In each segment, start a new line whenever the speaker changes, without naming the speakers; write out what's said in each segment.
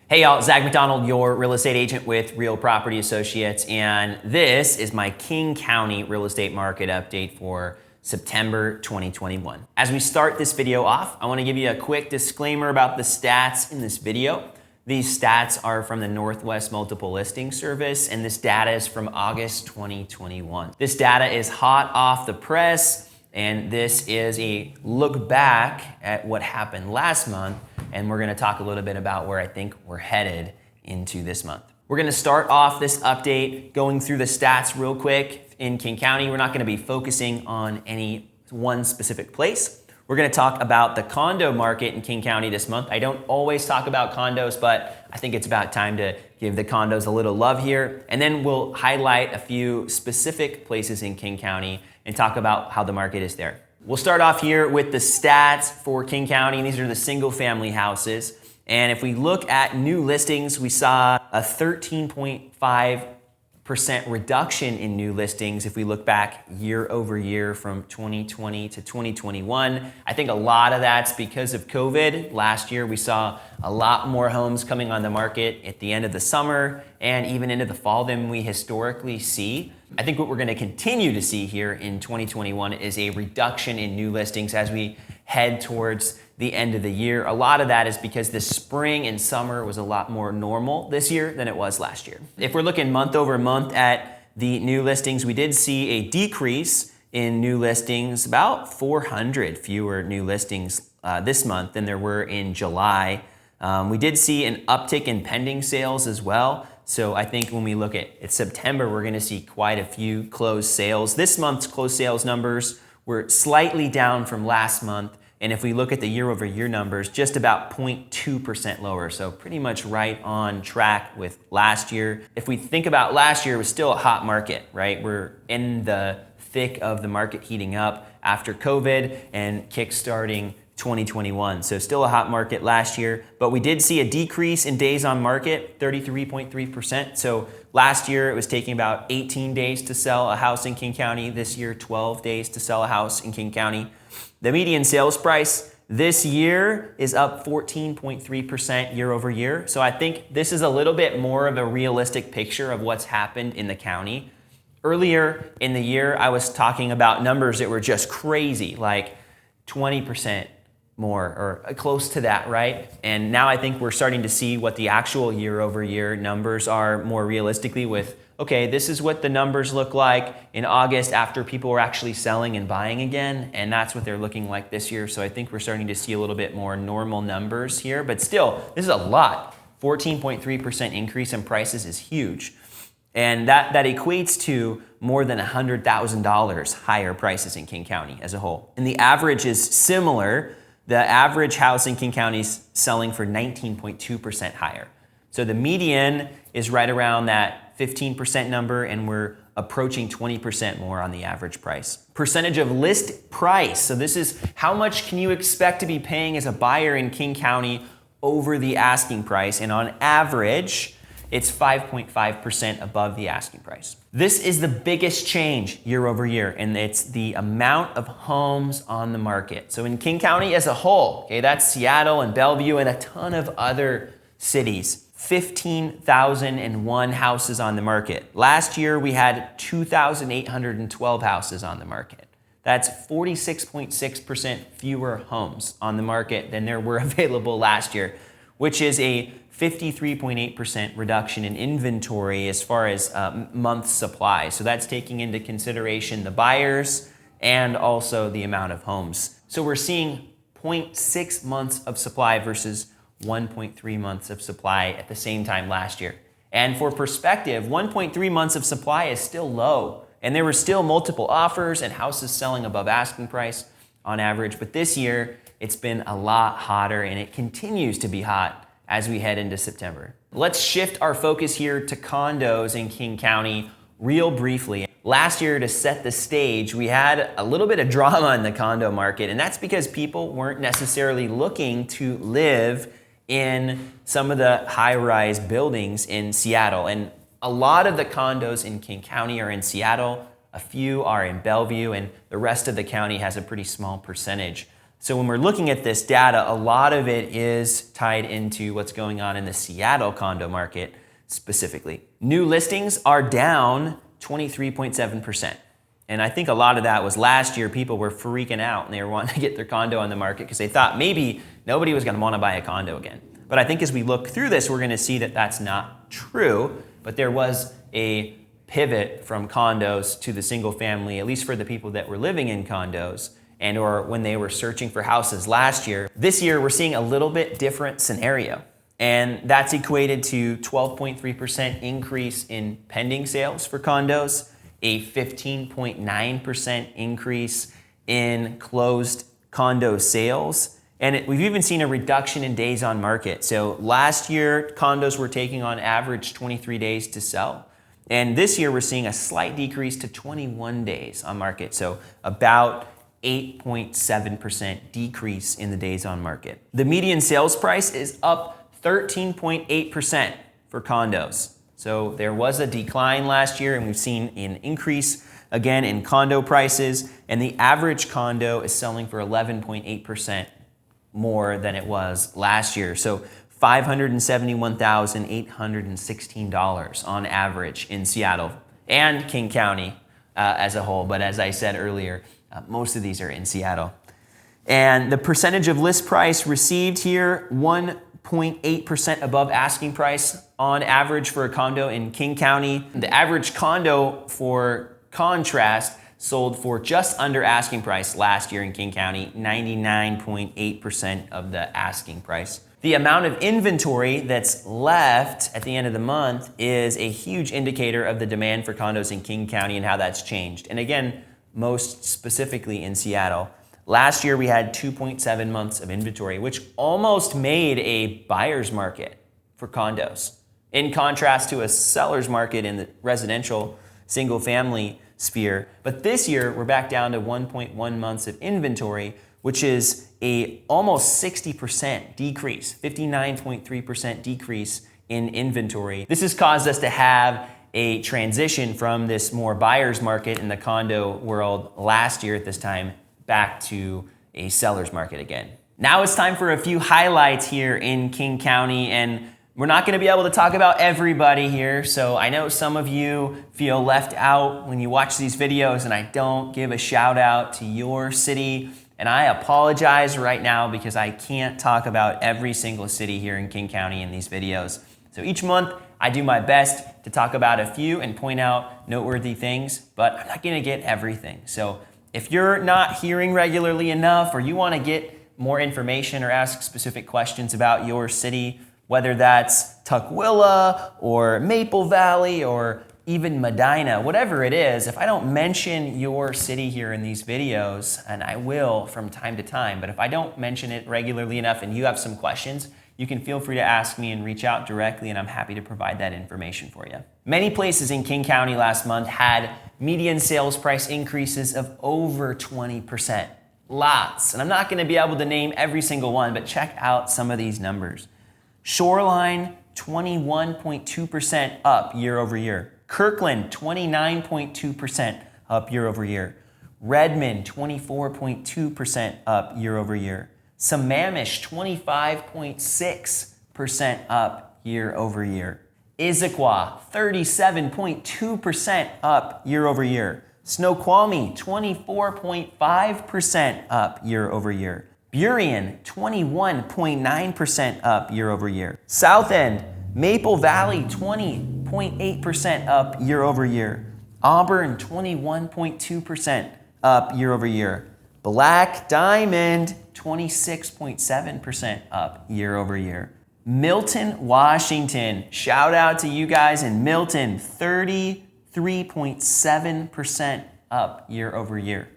Hey y'all, Zach McDonald, your real estate agent with Real Property Associates, and this is my King County real estate market update for September 2021. As we start this video off, I want to give you a quick disclaimer about the stats in this video. These stats are from the Northwest Multiple Listing Service, and this data is from August 2021. This data is hot off the press, and this is a look back at what happened last month, and we're gonna talk a little bit about where I think we're headed into this month. We're gonna start off this update going through the stats real quick in King County. We're not gonna be focusing on any one specific place. We're gonna talk about the condo market in King County this month. I don't always talk about condos, but I think it's about time to give the condos a little love here. And then we'll highlight a few specific places in King County and talk about how the market is there. We'll start off here with the stats for King County. These are the single family houses. And if we look at new listings, we saw a 13.5% reduction in new listings if we look back year over year from 2020 to 2021. I think a lot of that's because of COVID. Last year we saw a lot more homes coming on the market at the end of the summer and even into the fall than we historically see. I think what we're going to continue to see here in 2021 is a reduction in new listings as we head towards the end of the year. A lot of that is because the spring and summer was a lot more normal this year than it was last year. If we're looking month over month at the new listings, we did see a decrease in new listings, about 400 fewer new listings this month than there were in July. We did see an uptick in pending sales as well. So I think when we look at September, we're gonna see quite a few closed sales. This month's closed sales numbers were slightly down from last month. And if we look at the year over year numbers, just about 0.2% lower. So pretty much right on track with last year. If we think about last year, it was still a hot market, right? We're in the thick of the market heating up after COVID and kickstarting 2021. So still a hot market last year, but we did see a decrease in days on market, 33.3%. So last year it was taking about 18 days to sell a house in King County. This year, 12 days to sell a house in King County. The median sales price this year is up 14.3% year over year. So I think this is a little bit more of a realistic picture of what's happened in the county. Earlier in the year, I was talking about numbers that were just crazy, like 20% more or close to that, right? And now I think we're starting to see what the actual year over year numbers are more realistically with, okay, this is what the numbers look like in August after people were actually selling and buying again, and that's what they're looking like this year. So I think we're starting to see a little bit more normal numbers here, but still, this is a lot. 14.3% increase in prices is huge. And that equates to more than $100,000 higher prices in King County as a whole. And the average is similar. The average house in King County is selling for 19.2% higher. So the median is right around that 15% number, and we're approaching 20% more on the average price. Percentage of list price. So this is how much can you expect to be paying as a buyer in King County over the asking price. And on average, it's 5.5% above the asking price. This is the biggest change year over year, and it's the amount of homes on the market. So in King County as a whole, okay, that's Seattle and Bellevue and a ton of other cities, 15,001 houses on the market. Last year, we had 2,812 houses on the market. That's 46.6% fewer homes on the market than there were available last year, which is a 53.8% reduction in inventory as far as month supply. So that's taking into consideration the buyers and also the amount of homes. So we're seeing 0.6 months of supply versus 1.3 months of supply at the same time last year. And for perspective, 1.3 months of supply is still low. And there were still multiple offers and houses selling above asking price on average. But this year, it's been a lot hotter, and it continues to be hot as we head into September. Let's shift our focus here to condos in King County real briefly. Last year, to set the stage, we had a little bit of drama in the condo market, and that's because people weren't necessarily looking to live in some of the high-rise buildings in Seattle. And a lot of the condos in King County are in Seattle, a few are in Bellevue, and the rest of the county has a pretty small percentage So when we're looking at this data, a lot of it is tied into what's going on in the Seattle condo market specifically. New listings are down 23.7%. And I think a lot of that was last year, people were freaking out and they were wanting to get their condo on the market because they thought maybe nobody was going to want to buy a condo again. But I think as we look through this, we're going to see that that's not true. But there was a pivot from condos to the single family, at least for the people that were living in condos and or when they were searching for houses last year. This year, we're seeing a little bit different scenario. And that's equated to 12.3% increase in pending sales for condos, a 15.9% increase in closed condo sales. And we've even seen a reduction in days on market. So last year, condos were taking on average 23 days to sell. And this year, we're seeing a slight decrease to 21 days on market. So about 8.7% decrease in the days on market. The median sales price is up 13.8% for condos. So there was a decline last year and we've seen an increase again in condo prices, and the average condo is selling for 11.8% more than it was last year. So $571,816 on average in Seattle and King County as a whole. But as I said earlier, most of these are in Seattle. And the percentage of list price received here, 1.8% above asking price on average for a condo in King County. The average condo, for contrast, sold for just under asking price last year in King County, 99.8% of the asking price. The amount of inventory that's left at the end of the month is a huge indicator of the demand for condos in King County and how that's changed. And again, most specifically in Seattle. Last year, we had 2.7 months of inventory, which almost made a buyer's market for condos, in contrast to a seller's market in the residential single-family sphere. But this year, we're back down to 1.1 months of inventory, which is a almost 60% decrease, 59.3% decrease in inventory. This has caused us to have a transition from this more buyer's market in the condo world last year at this time back to a seller's market again. Now it's time for a few highlights here in King County, and we're not going to be able to talk about everybody here, so I know some of you feel left out when you watch these videos and I don't give a shout out to your city, and I apologize right now because I can't talk about every single city here in King County in these videos. So each month I do my best to talk about a few and point out noteworthy things, but I'm not going to get everything. So if you're not hearing regularly enough, or you want to get more information or ask specific questions about your city, whether that's Tukwila or Maple Valley or even Medina, whatever it is, if I don't mention your city here in these videos, and I will from time to time, but if I don't mention it regularly enough and you have some questions, you can feel free to ask me and reach out directly, and I'm happy to provide that information for you. Many places in King County last month had median sales price increases of over 20%. Lots. And I'm not going to be able to name every single one, but check out some of these numbers. Shoreline, 21.2% up year over year. Kirkland, 29.2% up year over year. Redmond, 24.2% up year over year. Sammamish, 25.6% up year over year. Issaquah, 37.2% up year over year. Snoqualmie, 24.5% up year over year. Burien, 21.9% up year over year. South End, Maple Valley, 20.8% up year over year. Auburn, 21.2% up year over year. Black Diamond, 26.7% up year over year. Milton, Washington, shout out to you guys in Milton, 33.7% up year over year.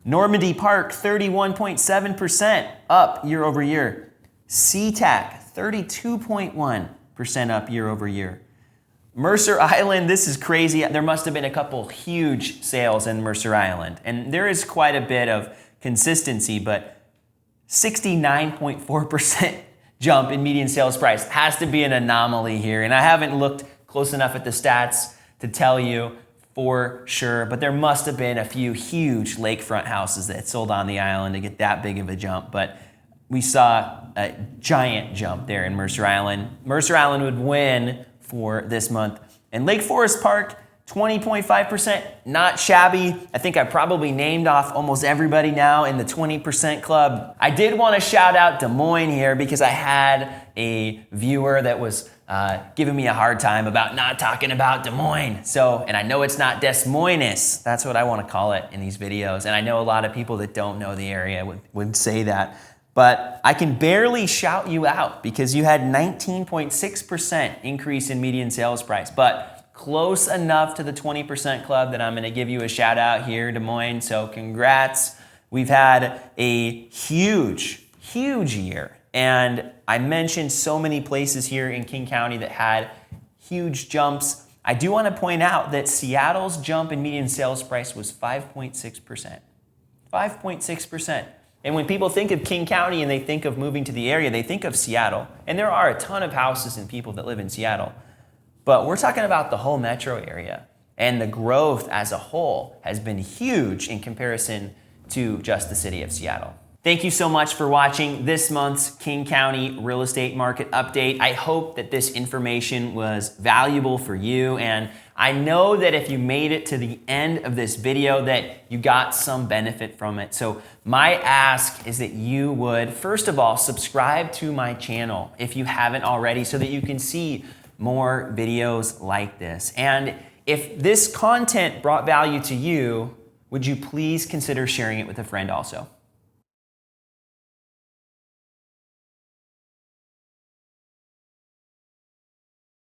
Normandy Park, 31.7% up year over year. SeaTac, 32.1% up year over year. Mercer Island, this is crazy. There must have been a couple huge sales in Mercer Island, and there is quite a bit of consistency, but 69.4% jump in median sales price has to be an anomaly here. And I haven't looked close enough at the stats to tell you for sure, but there must have been a few huge lakefront houses that sold on the island to get that big of a jump. But we saw a giant jump there in Mercer Island. Mercer Island would win for this month. And Lake Forest Park, 20.5%, not shabby. I think I probably named off almost everybody now in the 20% club. I did want to shout out Des Moines here because I had a viewer that was giving me a hard time about not talking about Des Moines. And I know it's not Des Moines. That's what I want to call it in these videos. And I know a lot of people that don't know the area would say that. But I can barely shout you out because you had 19.6% increase in median sales price, but close enough to the 20% club that I'm going to give you a shout out here, Des Moines. So congrats. We've had a huge year. And I mentioned so many places here in King County that had huge jumps. I do want to point out that Seattle's jump in median sales price was 5.6%. 5.6%. And when people think of King County and they think of moving to the area, they think of Seattle. And there are a ton of houses and people that live in Seattle. But we're talking about the whole metro area. And the growth as a whole has been huge in comparison to just the city of Seattle. Thank you so much for watching this month's King County real estate market update. I hope that this information was valuable for you. And I know that if you made it to the end of this video that you got some benefit from it. So my ask is that you would, first of all, subscribe to my channel if you haven't already so that you can see more videos like this. And if this content brought value to you, would you please consider sharing it with a friend also?